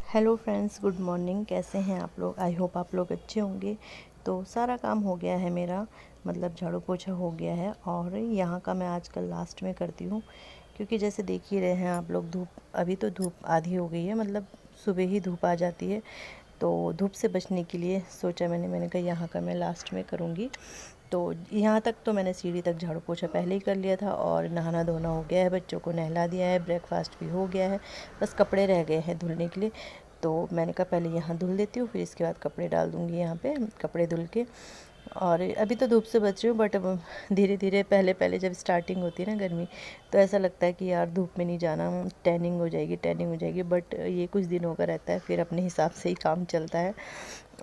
Hello friends, good morning. कैसे हैं आप लोग? आई होप आप लोग अच्छे होंगे। तो सारा काम हो गया है मेरा, मतलब झाड़ू पोछा हो गया है। और यहाँ का मैं आजकल लास्ट में करती हूँ, क्योंकि जैसे देख ही रहे हैं आप लोग, धूप अभी तो धूप आधी हो गई है, मतलब सुबह ही धूप आ जाती है। तो धूप से बचने के लिए सोचा मैंने कहा यहाँ का मैं लास्ट में करूँगी। तो यहाँ तक तो मैंने सीढ़ी तक झाड़ू पोछा पहले ही कर लिया था, और नहाना धोना हो गया है, बच्चों को नहला दिया है, ब्रेकफास्ट भी हो गया है। बस कपड़े रह गए हैं धुलने के लिए। तो मैंने कहा पहले यहाँ धुल देती हूँ, फिर इसके बाद कपड़े डाल दूँगी यहाँ पे, कपड़े धुल के। और अभी तो धूप से बच रही हूँ, बट अब धीरे धीरे, पहले पहले जब स्टार्टिंग होती है ना गर्मी, तो ऐसा लगता है कि यार धूप में नहीं जाना, टैनिंग हो जाएगी, टैनिंग हो जाएगी। बट ये कुछ दिनों का रहता है, फिर अपने हिसाब से ही काम चलता है।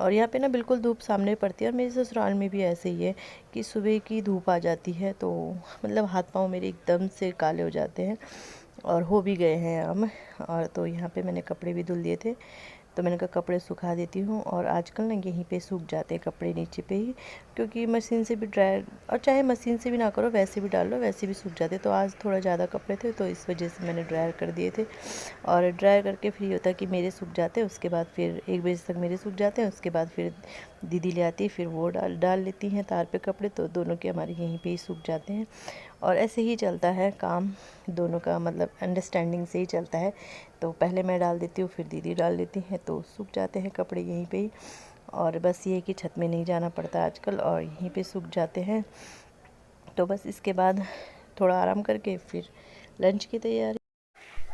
और यहाँ पे ना बिल्कुल धूप सामने पड़ती है, और मेरे ससुराल में भी ऐसे ही है कि सुबह की धूप आ जाती है तो मतलब हाथ पाँव मेरे एकदम से काले हो जाते हैं, और हो भी गए हैं अब। और तो यहाँ पे मैंने कपड़े भी धुल दिए थे, तो मैंने कहा कपड़े सुखा देती हूँ। और आजकल ना यहीं पे सूख जाते हैं कपड़े, नीचे पे ही, क्योंकि मशीन से भी ड्राई, और चाहे मशीन से भी ना करो, वैसे भी डाल लो, वैसे भी सूख जाते। तो आज थोड़ा ज़्यादा कपड़े थे, तो इस वजह से मैंने ड्रायर कर दिए थे। और ड्राई करके फिर ये होता है कि मेरे सूख जाते हैं, उसके बाद फिर 1 बजे तक मेरे सूख जाते हैं, उसके बाद फिर दीदी ले आती है, फिर वो डाल डाल लेती हैं तार पे कपड़े, तो दोनों के हमारे यहीं पे ही सूख जाते हैं। और ऐसे ही चलता है काम दोनों का, मतलब अंडरस्टैंडिंग से ही चलता है। तो पहले मैं डाल देती हूँ, फिर दीदी डाल देती हैं, तो सूख जाते हैं कपड़े यहीं पे ही। और बस ये है कि छत में नहीं जाना पड़ता आजकल, और यहीं पे सूख जाते हैं। तो बस इसके बाद थोड़ा आराम करके फिर लंच की तैयारी।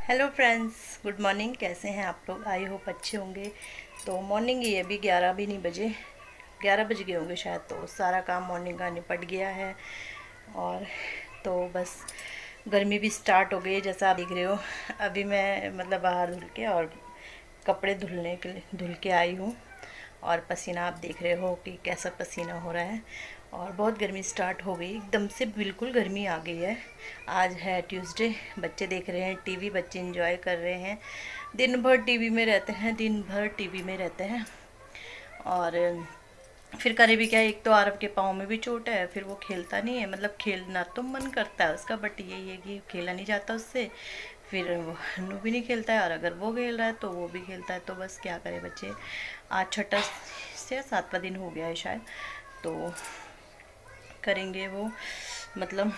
Hello friends, good morning. कैसे हैं आप लोग? आई होप अच्छे होंगे। तो मॉर्निंग ही अभी 11 भी नहीं बजे, 11 बज गए होंगे शायद। तो सारा काम मॉर्निंग का निपट गया है। और तो बस गर्मी भी स्टार्ट हो गई है, जैसा आप देख रहे हो। अभी मैं मतलब बाहर धुल के और कपड़े धुलने के लिए धुल के आई हूँ। और पसीना आप देख रहे हो कि कैसा पसीना हो रहा है। और बहुत गर्मी स्टार्ट हो गई एकदम से, बिल्कुल गर्मी आ गई है। आज है ट्यूसडे, बच्चे देख रहे हैं टीवी, बच्चे एंजॉय कर रहे हैं। दिन भर टीवी में रहते हैं, दिन भर टीवी में रहते हैं। और फिर करे भी क्या, एक तो आरव के पाँव में भी चोट है, फिर वो खेलता नहीं है, मतलब खेलना तो मन करता है उसका, बट यही है कि खेला नहीं जाता उससे। फिर वो हन्नू भी नहीं खेलता है, और अगर वो खेल रहा है तो वो भी खेलता है। तो बस क्या करे बच्चे। आज छठा से 7वां दिन हो गया है शायद। तो करेंगे वो, मतलब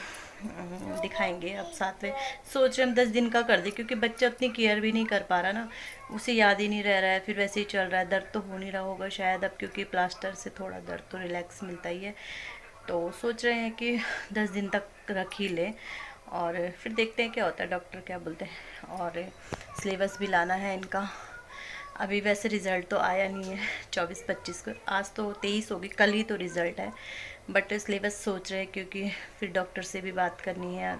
दिखाएंगे अब साथ में। सोच रहे हम 10 दिन का कर दे, क्योंकि बच्चा उतनी केयर भी नहीं कर पा रहा ना, उसे याद ही नहीं रह रहा है, फिर वैसे ही चल रहा है। दर्द तो हो नहीं रहा होगा शायद अब, क्योंकि प्लास्टर से थोड़ा दर्द तो रिलैक्स मिलता ही है। तो सोच रहे हैं कि 10 दिन तक रख ही लें, और फिर देखते हैं क्या होता है, डॉक्टर क्या बोलते हैं। और सिलेबस भी लाना है इनका। अभी वैसे रिज़ल्ट तो आया नहीं है 24-25 को, आज तो 23 होगी, कल ही तो रिज़ल्ट है। बट सिलेबस सोच रहे हैं, क्योंकि फिर डॉक्टर से भी बात करनी है,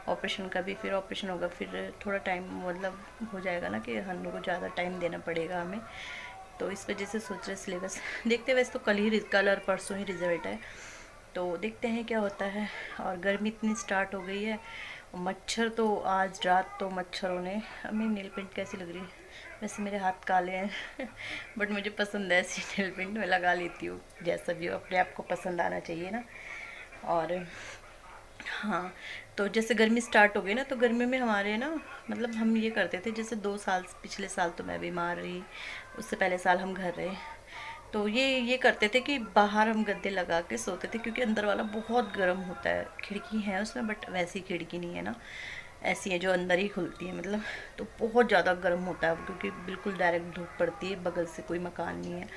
ऑपरेशन का भी, फिर ऑपरेशन होगा, फिर थोड़ा टाइम मतलब हो जाएगा ना, कि हन्नू को ज़्यादा टाइम देना पड़ेगा हमें। तो इस वजह से सोच रहे सिलेबस देखते। वैसे तो कल और परसों ही रिज़ल्ट है, तो देखते हैं क्या होता है। और गर्मी इतनी स्टार्ट हो गई है, मच्छर तो आज रात तो मच्छरों ने। मेरी नेल पेंट कैसी लग रही है? वैसे मेरे हाथ काले हैं बट मुझे पसंद है ऐसी नेल पेंट, मैं लगा लेती हूँ। जैसा भी हो, अपने आप को पसंद आना चाहिए ना। और हाँ, तो जैसे गर्मी स्टार्ट हो गई ना, तो गर्मी में हमारे ना, मतलब हम ये करते थे, जैसे 2 साल, पिछले साल तो मैं बीमार रही, उससे पहले साल हम घर रहे। तो ये करते थे कि बाहर हम गद्दे लगा के सोते थे, क्योंकि अंदर वाला बहुत गर्म होता है। खिड़की है उसमें, बट वैसी खिड़की नहीं है ना, ऐसी है जो अंदर ही खुलती है मतलब। तो बहुत ज़्यादा गर्म होता है, क्योंकि बिल्कुल डायरेक्ट धूप पड़ती है, बगल से कोई मकान नहीं है।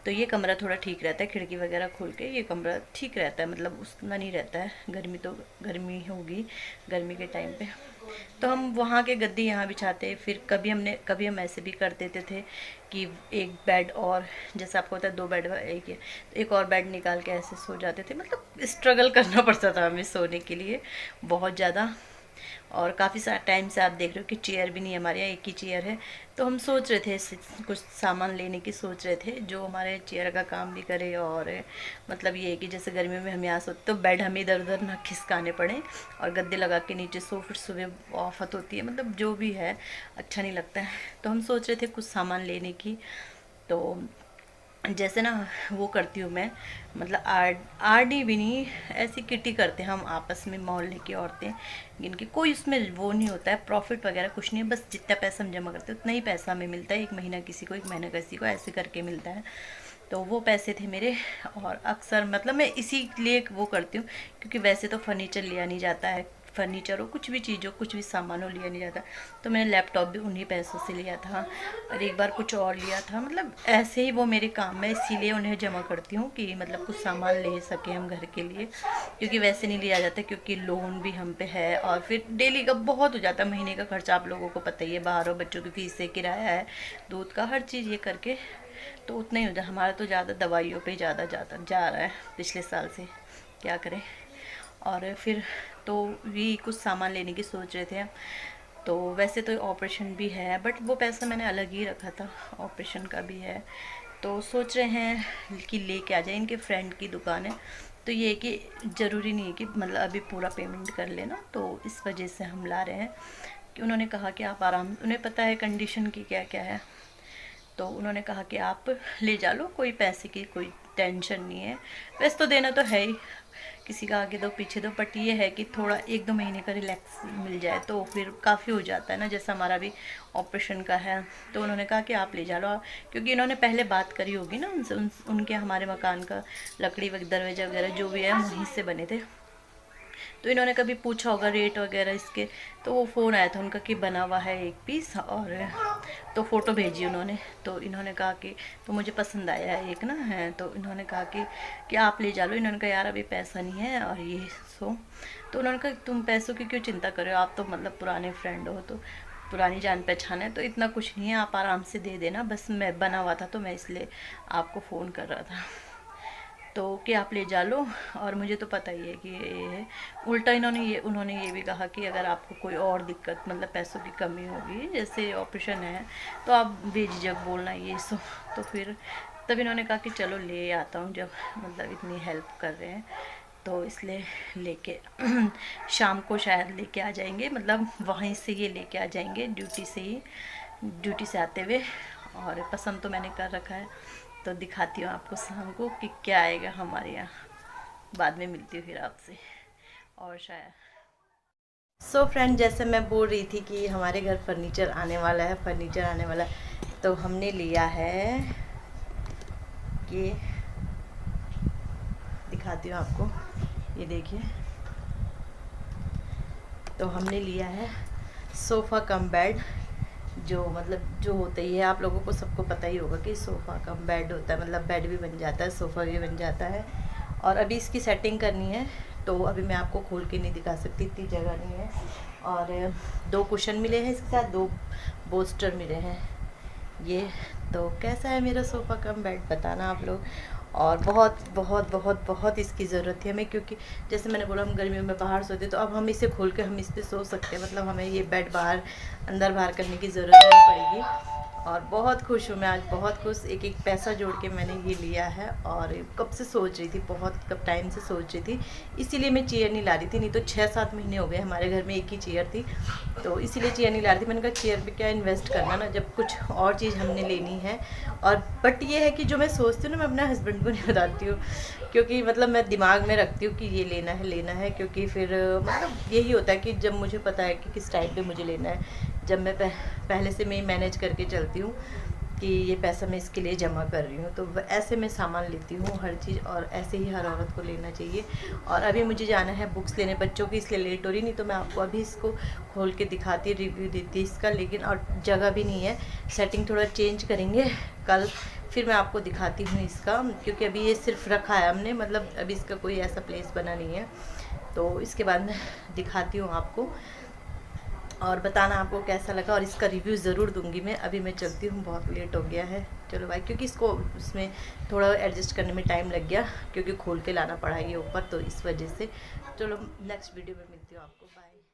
तो ये कमरा थोड़ा ठीक रहता है, खिड़की वगैरह खोल के ये कमरा ठीक रहता है, मतलब उतना नहीं रहता है गर्मी। तो गर्मी होगी गर्मी के टाइम पे, तो हम वहाँ के गद्दे यहाँ बिछाते। फिर कभी हम ऐसे भी कर देते थे कि एक बेड और, जैसे आपको पता है 2 बेड एक है, तो एक और बेड निकाल के ऐसे सो जाते थे। मतलब स्ट्रगल करना पड़ता था हमें सोने के लिए बहुत ज़्यादा। और काफ़ी सारा टाइम से आप देख रहे हो कि चेयर भी नहीं है हमारे यहाँ, एक ही चेयर है। तो हम सोच रहे थे कुछ सामान लेने की सोच रहे थे, जो हमारे चेयर का काम भी करे। और मतलब ये है कि जैसे गर्मी में हम यहाँ सोते, तो बेड हमें इधर उधर ना खिसकाने पड़े, और गद्दे लगा के नीचे सो, फिर सुबह आफत होती है, मतलब जो भी है अच्छा नहीं लगता है। तो हम सोच रहे थे कुछ सामान लेने की। तो जैसे ना वो करती हूँ मैं, मतलब आरडी भी नहीं, ऐसी किटी करते हैं हम आपस में मोहल्ले की औरतें, जिनकी कोई उसमें वो नहीं होता है, प्रॉफिट वगैरह कुछ नहीं है, बस जितना पैसा हम जमा करते हैं उतना ही पैसा हमें मिलता है, एक महीना किसी को, एक महीना किसी को, ऐसे करके मिलता है। तो वो पैसे थे मेरे, और अक्सर मतलब मैं इसीलिए वो करती हूँ, क्योंकि वैसे तो फर्नीचर लिया नहीं जाता है, फर्नीचर हो, कुछ भी चीज़ हो, कुछ भी सामान हो, लिया नहीं जाता। तो मैंने लैपटॉप भी उन्हीं पैसों से लिया था, और एक बार कुछ और लिया था, मतलब ऐसे ही वो मेरे काम में, इसीलिए उन्हें जमा करती हूँ कि मतलब कुछ सामान ले सके हम घर के लिए, क्योंकि वैसे नहीं लिया जाता, क्योंकि लोन भी हम पे है, और फिर डेली का बहुत हो जाता है, महीने का खर्चा आप लोगों को पता ही है, बाहर हो, बच्चों की फीस है, किराया है, दूध का, हर चीज़ ये करके तो उतना ही हो जाए। हमारा तो ज़्यादा दवाइयों पे ज़्यादा ज़्यादा जा रहा है पिछले साल से, क्या करें। और फिर तो भी कुछ सामान लेने की सोच रहे थे, तो वैसे तो ऑपरेशन भी है, बट वो पैसा मैंने अलग ही रखा था, ऑपरेशन का भी है, तो सोच रहे हैं कि लेके आ जाए। इनके फ्रेंड की दुकान है, तो ये कि ज़रूरी नहीं है कि मतलब अभी पूरा पेमेंट कर लेना, तो इस वजह से हम ला रहे हैं कि उन्होंने कहा कि आप आराम, उन्हें पता है कंडीशन की क्या क्या है, तो उन्होंने कहा कि आप ले जा लो, कोई पैसे की कोई टेंशन नहीं है, वैसे तो देना तो है ही, किसी का आगे दो पीछे दो, बट ये है कि थोड़ा 1-2 महीने का रिलैक्स मिल जाए तो फिर काफ़ी हो जाता है ना, जैसे हमारा भी ऑपरेशन का है। तो उन्होंने कहा कि आप ले जा लो, क्योंकि इन्होंने पहले बात करी होगी ना उनसे, उनके हमारे मकान का लकड़ी दरवाजा वगैरह जो भी है वहीं से बने थे, तो इन्होंने कभी पूछा होगा रेट वगैरह इसके, तो वो फ़ोन आया था उनका कि बना हुआ है एक पीस, और तो फ़ोटो भेजी उन्होंने, तो इन्होंने कहा कि तो मुझे पसंद आया है एक ना है, तो इन्होंने कहा कि आप ले जा लो। इन्होंने कहा यार अभी पैसा नहीं है, और ये सो, तो उन्होंने कहा तुम पैसों की क्यों चिंता कर रहे हो, आप तो मतलब पुराने फ्रेंड हो, तो पुरानी जान पहचान है, तो इतना कुछ नहीं है, आप आराम से दे देना, बस मैं बना हुआ था तो मैं इसलिए आपको फ़ोन कर रहा था, तो कि आप ले जा लो। और मुझे तो पता ही है कि ये है, उल्टा उन्होंने ये भी कहा कि अगर आपको कोई और दिक्कत, मतलब पैसों की कमी होगी, जैसे ऑपरेशन है, तो आप बेझिझक बोलना ये सो। तो फिर तब इन्होंने कहा कि चलो ले आता हूँ, जब मतलब इतनी हेल्प कर रहे हैं, तो इसलिए लेके शाम को शायद लेके आ जाएंगे, मतलब वहीं से ये लेके आ जाएंगे ड्यूटी से आते हुए। और पसंद तो मैंने कर रखा है, तो दिखाती हूँ आपको शाम को कि क्या आएगा हमारे यहाँ, बाद में मिलती हूँ फिर आपसे। और शायद फ्रेंड, जैसे मैं बोल रही थी कि हमारे घर फर्नीचर आने वाला है, तो हमने लिया है, ये दिखाती हूँ आपको, ये देखिए, तो हमने लिया है सोफ़ा कम बेड, जो मतलब जो होता ही है, आप लोगों को सबको पता ही होगा कि सोफ़ा कम बेड होता है, मतलब बेड भी बन जाता है, सोफ़ा भी बन जाता है। और अभी इसकी सेटिंग करनी है, तो अभी मैं आपको खोल के नहीं दिखा सकती, इतनी जगह नहीं है। और 2 कुशन मिले हैं इसके साथ, 2 बोस्टर मिले हैं ये। तो कैसा है मेरा सोफ़ा कम बेड, बताना आप लोग। और बहुत बहुत बहुत बहुत इसकी ज़रूरत थी हमें, क्योंकि जैसे मैंने बोला हम गर्मियों में बाहर सोते, तो अब हम इसे खोल के हम इस पर सो सकते हैं, मतलब हमें ये बेड अंदर बाहर करने की ज़रूरत नहीं पड़ेगी। और बहुत खुश हूँ मैं आज, बहुत खुश, एक एक पैसा जोड़ के मैंने ये लिया है, और कब से सोच रही थी, बहुत कब टाइम से सोच रही थी, इसीलिए मैं चेयर नहीं ला रही थी, नहीं तो 6-7 महीने हो गए हमारे घर में एक ही चेयर थी, तो इसीलिए चेयर नहीं ला रही थी। मैंने कहा चेयर पे क्या इन्वेस्ट करना ना, जब कुछ और चीज़ हमने लेनी है। और बट ये है कि जो मैं सोचती हूँ ना, मैं अपने हस्बैंड को नहीं बताती हूँ, क्योंकि मतलब मैं दिमाग में रखती हूँ कि ये लेना है, क्योंकि फिर मतलब यही होता है कि जब मुझे पता है कि किस टाइम पे मुझे लेना है, जब मैं पहले से मैं मैनेज करके चलती हूँ कि ये पैसा मैं इसके लिए जमा कर रही हूँ, तो ऐसे मैं सामान लेती हूँ हर चीज़, और ऐसे ही हर औरत को लेना चाहिए। और अभी मुझे जाना है बुक्स लेने बच्चों की, इसलिए लेट हो रही, नहीं तो मैं आपको अभी इसको खोल के दिखाती, रिव्यू देती इसका, लेकिन और जगह भी नहीं है, सेटिंग थोड़ा चेंज करेंगे कल, फिर मैं आपको दिखाती हूँ इसका, क्योंकि अभी ये सिर्फ रखा है हमने, मतलब अभी इसका कोई ऐसा प्लेस बना नहीं है, तो इसके बाद मैं दिखाती हूँ आपको, और बताना आपको कैसा लगा, और इसका रिव्यू ज़रूर दूंगी मैं। अभी मैं चलती हूँ, बहुत लेट हो गया है, चलो भाई, क्योंकि इसको उसमें थोड़ा एडजस्ट करने में टाइम लग गया, क्योंकि खोल के लाना पड़ा ये ऊपर, तो इस वजह से। चलो नेक्स्ट वीडियो में मिलती हूँ आपको, बाय।